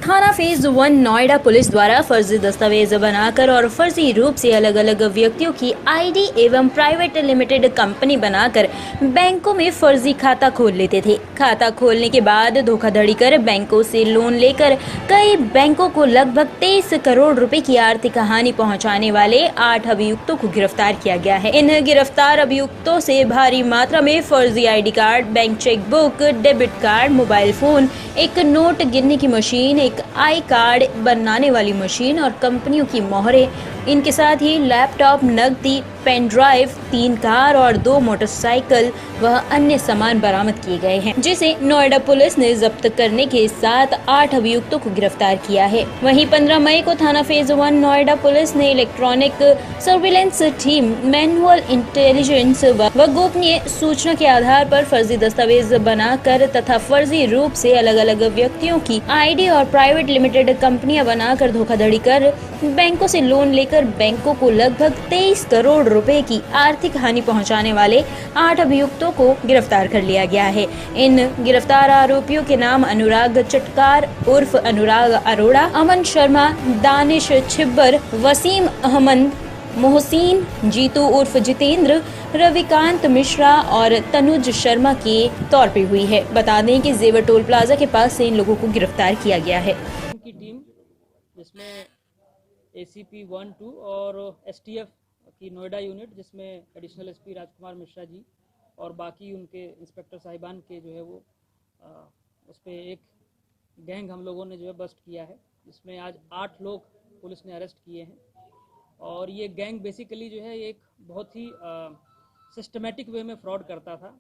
थाना phase 1 Noida police द्वारा फर्जी दस्तावेज बनाकर और फर्जी रूप से अलग अलग व्यक्तियों की आईडी एवं प्राइवेट लिमिटेड कंपनी बनाकर बैंकों में फर्जी खाता खोल लेते थे। खाता खोलने के बाद धोखाधड़ी कर बैंकों से लोन लेकर कई बैंकों को लगभग 23 करोड़ रुपए की आर्थिक हानि पहुंचाने वाले 8 अभियुक्तों को गिरफ्तार किया गया है। इन गिरफ्तार अभियुक्तों से भारी मात्रा में फर्जी ID card, bank chequebook, debit card, mobile phone, एक नोट गिनने की मशीन, एक आई कार्ड बनाने वाली मशीन और कंपनियों की मोहरें, इनके साथ ही लैपटॉप, नकदी, पेन ड्राइव, 3 कार और 2 मोटरसाइकिल व अन्य सामान बरामद किए गए हैं, जिसे नोएडा पुलिस ने जब्त करने के साथ 8 अभियुक्तों को गिरफ्तार किया है। वहीं 15 मई को थाना फेज 1 नोएडा पुलिस ने electronic surveillance team, manual intelligence व गोपनीय सूचना के आधार पर फर्जी दस्तावेज बनाकर तथा फर्जी रूप से अलग अलग व्यक्तियों की आईडी और प्राइवेट लिमिटेड कंपनियां बनाकर धोखाधड़ी कर बैंकों से लोन लेकर बैंकों को लगभग 23 करोड़ रुपए की आर्थिक हानि पहुंचाने वाले 8 अभियुक्तों को गिरफ्तार कर लिया गया है। इन गिरफ्तार आरोपियों के नाम अनुराग चटकार उर्फ अनुराग अरोड़ा, अमन शर्मा, दानिश छिब्बर, वसीम अहमद, मोहसिन, जीतू उर्फ जितेंद्र, रविकांत मिश्रा और तनुज शर्मा के तौर पे हुई है। बता दें कि जेवर टोल प्लाजा के पास से इन लोगों को गिरफ्तार किया गया है। की टीम जिसमें एसीपी 1, 2 और एसटीएफ की नोएडा यूनिट, जिसमें एडिशनल एसपी राजकुमार मिश्रा जी और बाकी उनके इंस्पेक्टर साहिबान के जो है वो उस पर एक गैंग हम लोगों ने जो है बस्ट किया है, जिसमें आज 8 लोग पुलिस ने अरेस्ट किए हैं। और ये गैंग बेसिकली जो है एक बहुत ही सिस्टमेटिक वे में फ्रॉड करता था।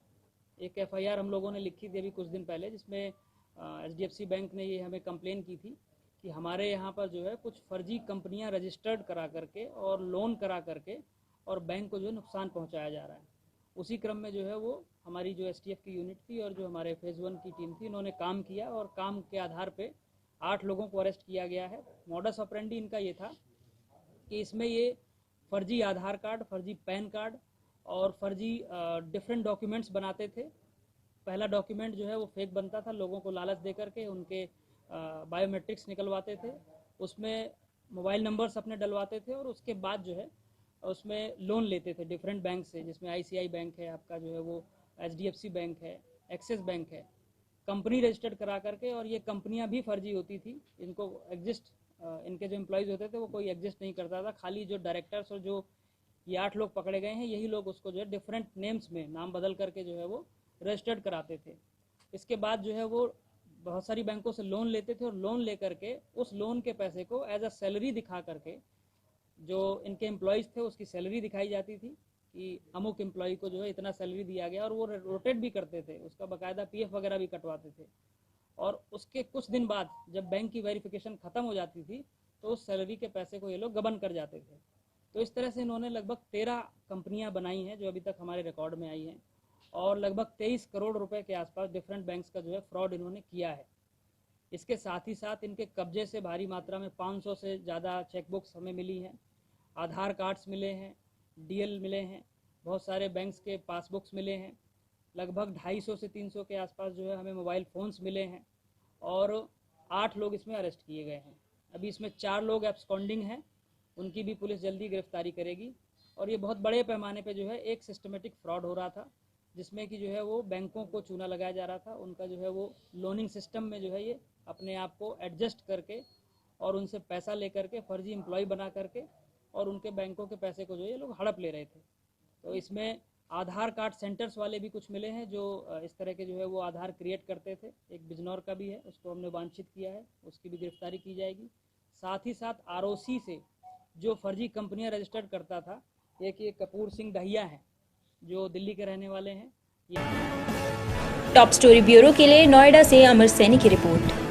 एक एफआईआर हम लोगों ने लिखी थी अभी कुछ दिन पहले, जिसमें एचडीएफसी बैंक ने ये हमें कंप्लेन की थी कि हमारे यहाँ पर जो है कुछ फर्जी कंपनियाँ रजिस्टर्ड करा करके और लोन करा करके और बैंक को जो है नुकसान पहुँचाया जा रहा है। उसी क्रम में जो है वो हमारी जो एसटीएफ की यूनिट थी और जो हमारे फेज 1 की टीम थी, इन्होंने काम किया और काम के आधार पे 8 लोगों को अरेस्ट किया गया है। मॉडस ऑपरेंडी इनका ये था कि इसमें ये फर्जी आधार कार्ड, फर्जी पैन कार्ड और फर्जी डिफरेंट डॉक्यूमेंट्स बनाते थे। पहला डॉक्यूमेंट जो है वो फेक बनता था, लोगों को लालच दे करके उनके बायोमेट्रिक्स निकलवाते थे, उसमें मोबाइल नंबर्स अपने डलवाते थे और उसके बाद जो है उसमें लोन लेते थे डिफरेंट बैंक से, जिसमें आईसीआई बैंक है, आपका जो है वो एचडीएफसी बैंक है, एक्सिस बैंक है, कंपनी रजिस्टर्ड करा करके। और ये कंपनियां भी फर्जी होती थी, इनको एग्जिस्ट इनके जो एम्प्लॉयज़ होते थे वो कोई एग्जिस्ट नहीं करता था, खाली जो डायरेक्टर्स और जो ये 8 लोग पकड़े गए हैं यही लोग उसको जो है डिफरेंट नेम्स में नाम बदल करके जो है वो रजिस्टर्ड कराते थे। इसके बाद जो है वो बहुत सारी बैंकों से लोन लेते थे और लोन लेकर के उस लोन के पैसे को एज अ सैलरी दिखा करके जो इनके एम्प्लॉयज़ थे उसकी सैलरी दिखाई जाती थी कि अमुक एम्प्लॉय को जो है इतना सैलरी दिया गया, और वो रोटेट भी करते थे, उसका बाकायदा पीएफ वगैरह भी कटवाते थे। और उसके कुछ दिन बाद जब बैंक की वेरिफिकेशन ख़त्म हो जाती थी तो उस सैलरी के पैसे को ये लोग गबन कर जाते थे। तो इस तरह से इन्होंने लगभग 13 कंपनियां बनाई हैं जो अभी तक हमारे रिकॉर्ड में आई हैं, और लगभग 23 करोड़ रुपए के आसपास डिफरेंट बैंक्स का जो है फ्रॉड इन्होंने किया है। इसके साथ ही साथ इनके कब्जे से भारी मात्रा में 500 से ज़्यादा चेकबुक्स हमें मिली हैं, आधार कार्ड्स मिले हैं, डीएल मिले हैं, बहुत सारे बैंक्स के पासबुक्स मिले हैं, लगभग 250 से 300 के आसपास जो है हमें मोबाइल फ़ोन्स मिले हैं, और 8 लोग इसमें अरेस्ट किए गए हैं। अभी इसमें 4 लोग एब्सकॉन्डिंग हैं, उनकी भी पुलिस जल्दी गिरफ्तारी करेगी। और ये बहुत बड़े पैमाने पे जो है एक सिस्टमेटिक फ्रॉड हो रहा था, जिसमें कि जो है वो बैंकों को चूना लगाया जा रहा था, उनका जो है वो लोनिंग सिस्टम में जो है ये अपने आप को एडजस्ट करके और उनसे पैसा ले करके फर्जी एम्प्लॉय बना करके और उनके बैंकों के पैसे को जो है ये लोग हड़प ले रहे थे। तो इसमें आधार कार्ड सेंटर्स वाले भी कुछ मिले हैं जो इस तरह के जो है वो आधार क्रिएट करते थे। एक बिजनौर का भी है, उसको हमने वांछित किया है, उसकी भी गिरफ्तारी की जाएगी। साथ ही साथ आरओसी से जो फर्जी कंपनियां रजिस्टर्ड करता था, एक ये कपूर सिंह दहिया है जो दिल्ली के रहने वाले हैं। टॉप स्टोरी ब्यूरो के लिए नोएडा से अमर सैनी की रिपोर्ट।